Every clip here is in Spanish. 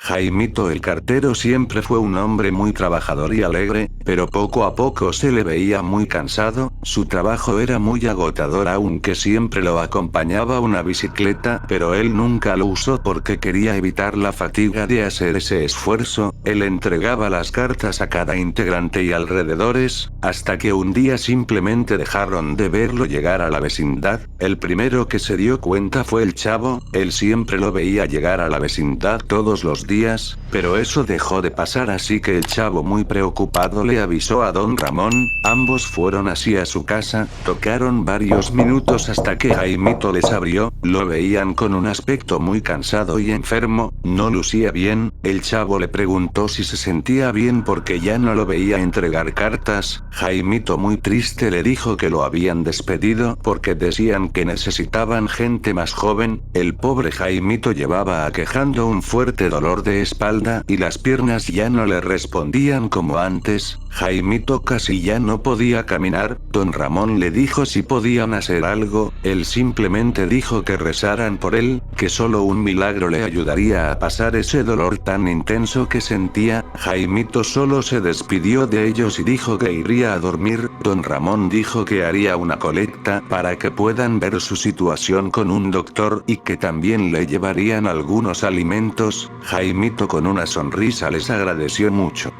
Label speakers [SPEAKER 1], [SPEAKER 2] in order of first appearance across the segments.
[SPEAKER 1] Jaimito el cartero siempre fue un hombre muy trabajador y alegre, pero poco a poco se le veía muy cansado, su trabajo era muy agotador aunque siempre lo acompañaba una bicicleta, pero él nunca lo usó porque quería evitar la fatiga de hacer ese esfuerzo. Él entregaba las cartas a cada integrante y alrededores, hasta que un día simplemente dejaron de verlo llegar a la vecindad. El primero que se dio cuenta fue el chavo, él siempre lo veía llegar a la vecindad todos los días, pero eso dejó de pasar así que el chavo muy preocupado le avisó a don Ramón, ambos fueron así a su casa, tocaron varios minutos hasta que Jaimito les abrió, lo veían con un aspecto muy cansado y enfermo, no lucía bien, el chavo le preguntó si se sentía bien porque ya no lo veía entregar cartas, Jaimito muy triste le dijo que lo habían despedido porque decían que necesitaban gente más joven, el pobre Jaimito llevaba aquejando un fuerte dolor de espalda y las piernas ya no le respondían como antes, Jaimito casi ya no podía caminar, don Ramón le dijo si podían hacer algo, él simplemente dijo que rezaran por él, que solo un milagro le ayudaría a pasar ese dolor tan intenso que sentía, Jaimito solo se despidió de ellos y dijo que iría a dormir, don Ramón dijo que haría una colecta para que puedan ver su situación con un doctor y que también le llevarían algunos alimentos, Jaimito con una sonrisa les agradeció mucho.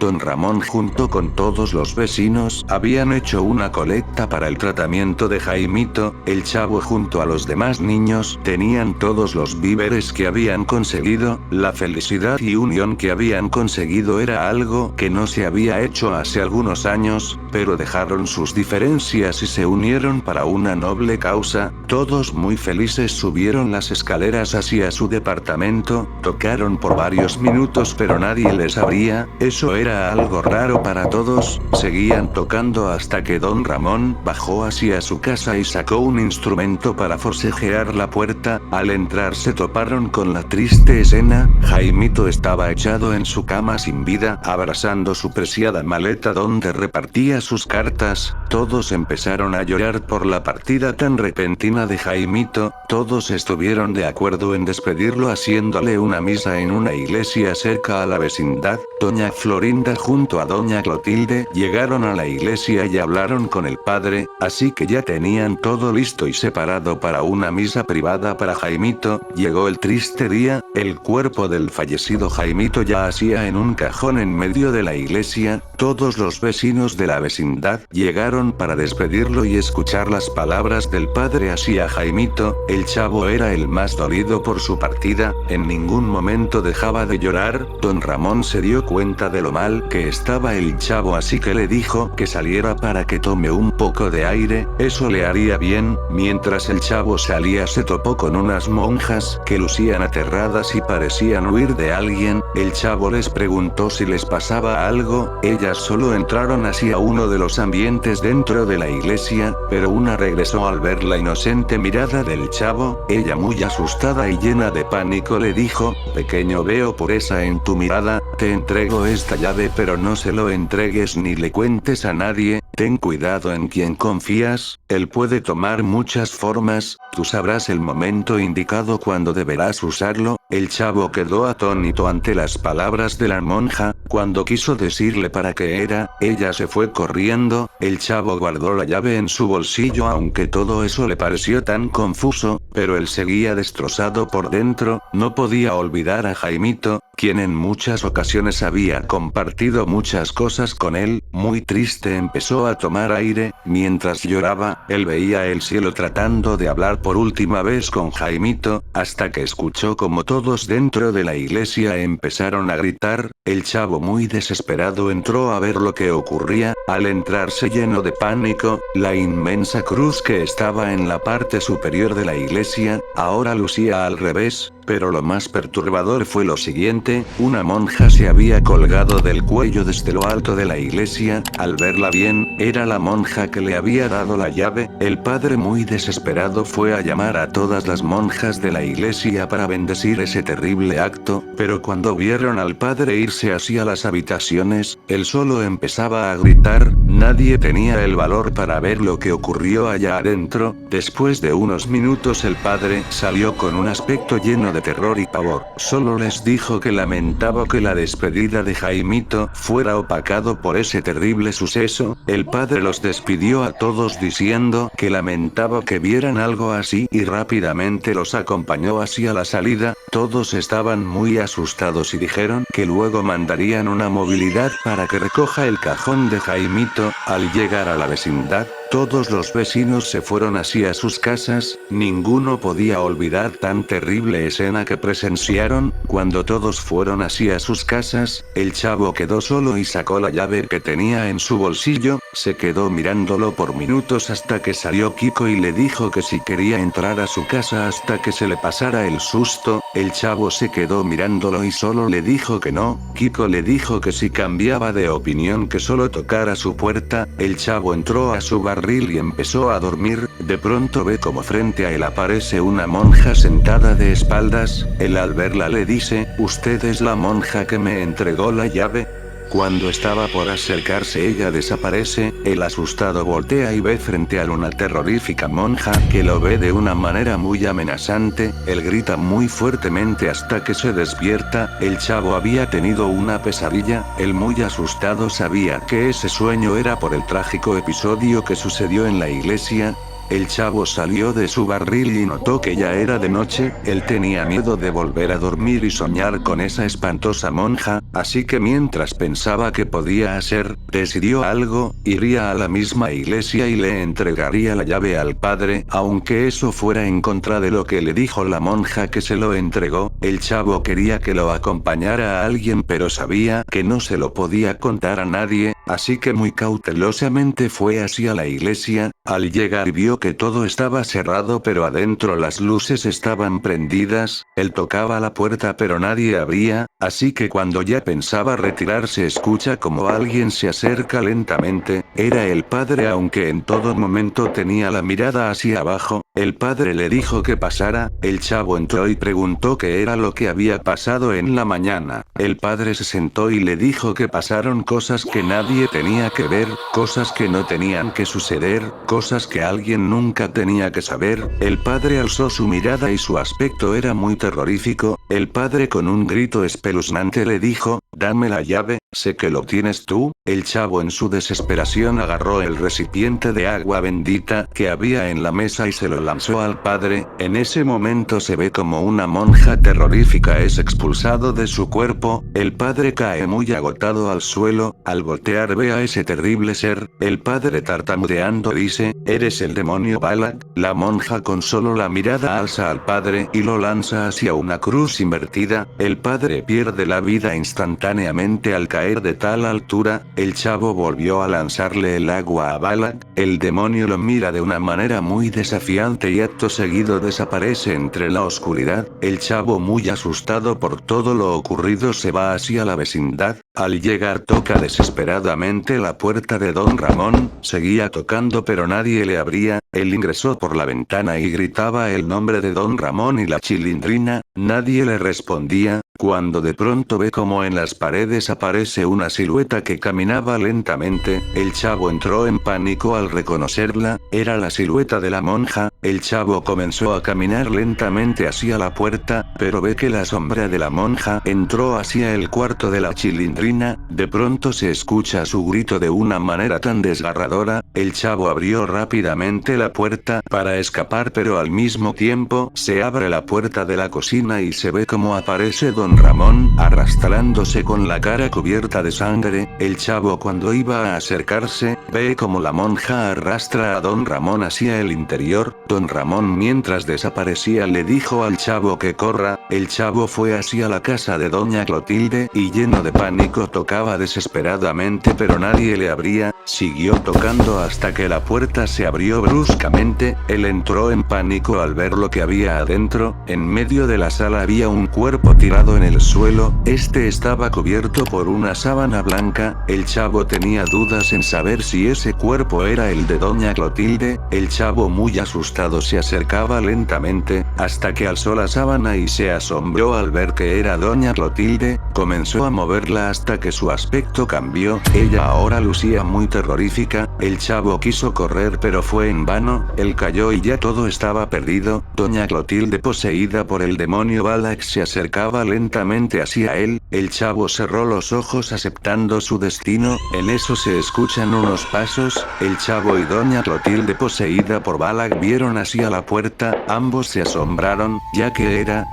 [SPEAKER 1] Don Ramón junto con todos los vecinos habían hecho una colecta para el tratamiento de Jaimito, el chavo junto a los demás niños tenían todos los víveres que habían conseguido, la felicidad y unión que habían conseguido era algo que no se había hecho hace algunos años, pero dejaron sus diferencias y se unieron para una noble causa, todos muy felices subieron las escaleras hacia su departamento, tocaron por varios minutos pero nadie les abría, eso era algo raro para todos, seguían tocando hasta que don Ramón bajó hacia su casa y sacó un instrumento para forcejear la puerta, al entrar se toparon con la triste escena, Jaimito estaba echado en su cama sin vida, abrazando su preciada maleta donde repartía sus cartas, todos empezaron a llorar por la partida tan repentina de Jaimito, todos estuvieron de acuerdo en despedirlo haciéndole una misa en una iglesia cerca a la vecindad, doña Florinda junto a doña Clotilde llegaron a la iglesia y hablaron con el padre, así que ya tenían todo listo y separado para una misa privada para Jaimito, llegó el triste día, el cuerpo del fallecido Jaimito yacía en un cajón en medio de la iglesia, todos los vecinos de la vecindad llegaron para despedirlo y escuchar las palabras del padre hacia Jaimito, el chavo era el más dolido por su partida, en ningún momento dejaba de llorar, don Ramón se dio cuenta de lo mal que estaba el chavo así que le dijo que saliera para que tome un poco de aire, eso le haría bien, mientras el chavo salía se topó con unas monjas que lucían aterradas y parecían huir de alguien, el chavo les preguntó si les pasaba algo, ellas solo entraron hacia uno de los ambientes dentro de la iglesia, pero una regresó al ver la inocente mirada del chavo, ella muy asustada y llena de pánico le dijo, pequeño veo pureza en tu mirada, te entrego esta llave pero no se lo entregues ni le cuentes a nadie, ten cuidado en quien confías, él puede tomar muchas formas, tú sabrás el momento indicado cuando deberás usarlo, el chavo quedó atónito ante las palabras de la monja, cuando quiso decirle para qué era, ella se fue corriendo, el chavo guardó la llave en su bolsillo aunque todo eso le pareció tan confuso, pero él seguía destrozado por dentro, no podía olvidar a Jaimito, quien en muchas ocasiones había compartido muchas cosas con él, muy triste empezó a tomar aire, mientras lloraba, él veía el cielo tratando de hablar por última vez con Jaimito, hasta que escuchó como todos dentro de la iglesia empezaron a gritar, el chavo muy desesperado entró a ver lo que ocurría, al entrarse lleno de pánico, la inmensa cruz que estaba en la parte superior de la iglesia, ahora lucía al revés, pero lo más perturbador fue lo siguiente, una monja se había colgado del cuello desde lo alto de la iglesia, al verla bien, era la monja que le había dado la llave, el padre muy desesperado fue a llamar a todas las monjas de la iglesia para bendecir ese terrible acto, pero cuando vieron al padre irse hacia las habitaciones, él solo empezaba a gritar, nadie tenía el valor para ver lo que ocurrió allá adentro, después de unos minutos el padre salió con un aspecto lleno de de terror y pavor. Solo les dijo que lamentaba que la despedida de Jaimito fuera opacado por ese terrible suceso. El padre los despidió a todos diciendo que lamentaba que vieran algo así y rápidamente los acompañó hacia la salida. Todos estaban muy asustados y dijeron que luego mandarían una movilidad para que recoja el cajón de Jaimito. Al llegar a la vecindad, todos los vecinos se fueron hacia sus casas. Ninguno podía olvidar tan terrible escena que presenciaron. Cuando todos fueron hacia sus casas, el chavo quedó solo y sacó la llave que tenía en su bolsillo. Se quedó mirándolo por minutos hasta que salió Kiko y le dijo que si quería entrar a su casa hasta que se le pasara el susto. El chavo se quedó mirándolo y solo le dijo que no. Kiko le dijo que si cambiaba de opinión que solo tocara su puerta. El chavo entró a su barril y empezó a dormir. De pronto ve como frente a él aparece una monja sentada de espaldas. Él al verla le dice: ¿Usted es la monja que me entregó la llave? Cuando estaba por acercarse ella desaparece. El asustado voltea y ve frente a una terrorífica monja que lo ve de una manera muy amenazante. Él grita muy fuertemente hasta que se despierta. El chavo había tenido una pesadilla. Él muy asustado sabía que ese sueño era por el trágico episodio que sucedió en la iglesia. El chavo salió de su barril y notó que ya era de noche. Él tenía miedo de volver a dormir y soñar con esa espantosa monja, así que mientras pensaba qué podía hacer, decidió algo: iría a la misma iglesia y le entregaría la llave al padre, aunque eso fuera en contra de lo que le dijo la monja que se lo entregó. El chavo quería que lo acompañara a alguien pero sabía que no se lo podía contar a nadie, así que muy cautelosamente fue hacia la iglesia. Al llegar vio que todo estaba cerrado pero adentro las luces estaban prendidas. Él tocaba la puerta pero nadie abría, así que cuando ya pensaba retirarse escucha como alguien se acerca lentamente. Era el padre, aunque en todo momento tenía la mirada hacia abajo. El padre le dijo que pasara. El chavo entró y preguntó qué era lo que había pasado en la mañana. El padre se sentó y le dijo que pasaron cosas que nadie tenía que ver, cosas que no tenían que suceder, cosas que alguien nunca tenía que saber. El padre alzó su mirada y su aspecto era muy terrorífico. El padre con un grito espeluznante le dijo: «Dame la llave, sé que lo tienes tú». El chavo en su desesperación agarró el recipiente de agua bendita que había en la mesa y se lo lanzó al padre. En ese momento se ve como una monja terrorífica es expulsado de su cuerpo. El padre cae muy agotado al suelo. Al voltear ve a ese terrible ser. El padre tartamudeando dice: «¿Eres el demonio Balak?». La monja con solo la mirada alza al padre y lo lanza hacia una cruz invertida. El padre pierde la vida instantáneamente al caer de tal altura. El chavo volvió a lanzarle el agua a Balak. El demonio lo mira de una manera muy desafiante y acto seguido desaparece entre la oscuridad. El chavo, muy asustado por todo lo ocurrido, se va hacia la vecindad. Al llegar toca desesperadamente la puerta de Don Ramón. Seguía tocando pero nadie le abría. Él ingresó por la ventana y gritaba el nombre de Don Ramón y la Chilindrina. Nadie le respondía. Cuando de pronto ve como en las paredes aparece una silueta que caminaba lentamente. El chavo entró en pánico al reconocerla. Era la silueta de la monja. El chavo comenzó a caminar lentamente hacia la puerta, pero ve que la sombra de la monja entró hacia el cuarto de la Chilindrina. De pronto se escucha su grito de una manera tan desgarradora. El chavo abrió rápidamente la puerta para escapar, pero al mismo tiempo se abre la puerta de la cocina y se ve como aparece Don Ramón arrastrándose con la cara cubierta de sangre. El chavo, cuando iba a acercarse, ve como la monja arrastra a Don Ramón hacia el interior. Don Ramón, mientras desaparecía, le dijo al chavo que corra. El chavo fue hacia la casa de Doña Clotilde y lleno de pánico tocaba desesperadamente pero nadie le abría. Siguió tocando hasta que la puerta se abrió bruscamente. Él entró en pánico al ver lo que había adentro. En medio de la sala había un cuerpo tirado en el suelo. Este estaba cubierto por una sábana blanca. El chavo tenía dudas en saber si ese cuerpo era el de Doña Clotilde. El chavo, muy asustado, se acercaba lentamente, hasta que alzó la sábana y se asombró al ver que era Doña Clotilde. Comenzó a moverla hasta nota que su aspecto cambió, ella ahora lucía muy terrorífica, el chavo quiso correr pero fue en vano, él cayó y ya todo estaba perdido, doña Clotilde poseída por el demonio Balak se acercaba lentamente hacia él, el chavo cerró los ojos aceptando su destino, en eso se escuchan unos pasos, el chavo y doña Clotilde poseída por Balak vieron hacia la puerta, ambos se asombraron, ya que era